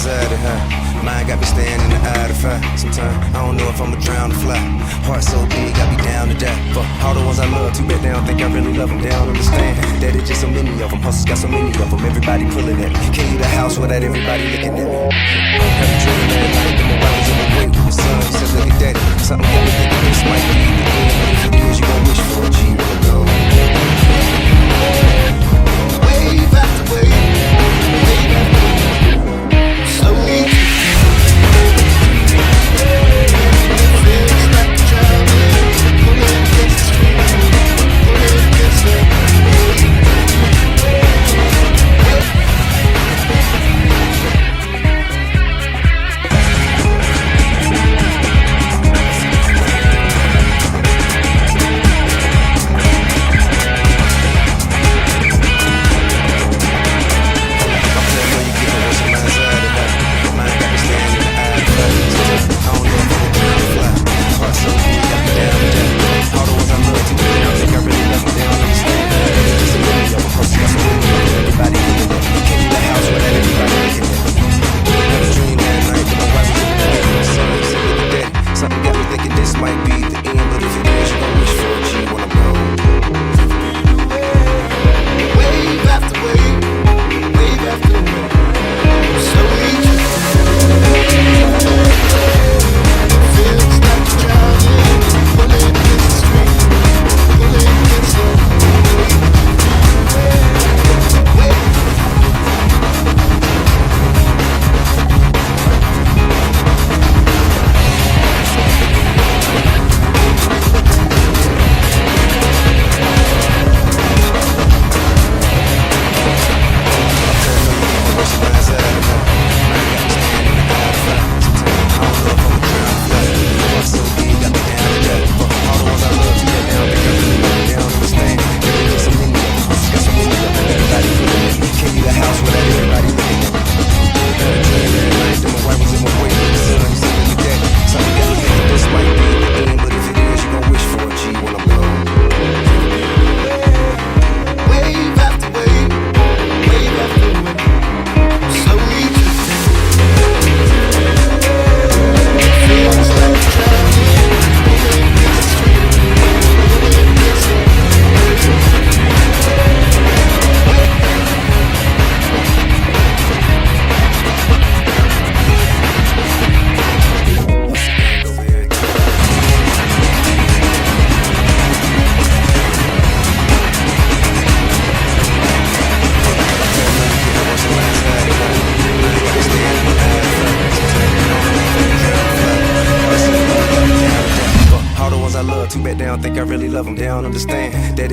minds out of her. Mine got me staying in the eye of fire. Sometimes I don't know if I'ma drown or fly. Heart so big, got me down to die. For all the ones I love, too bad they don't think I really love them. They don't understand that it's just so many of them. Hustles got so many of them. Everybody pulling at me. Can't leave the house without everybody looking at me. Have a dream that night, then my wife was in the way with your son. He said, look at that. Something got me thinking this might be the end. But if it is, you gon' wish for a G wanna go. Wave after wave, wave after wave. Slowly. Too bad they don't think I really love them. They don't understand that it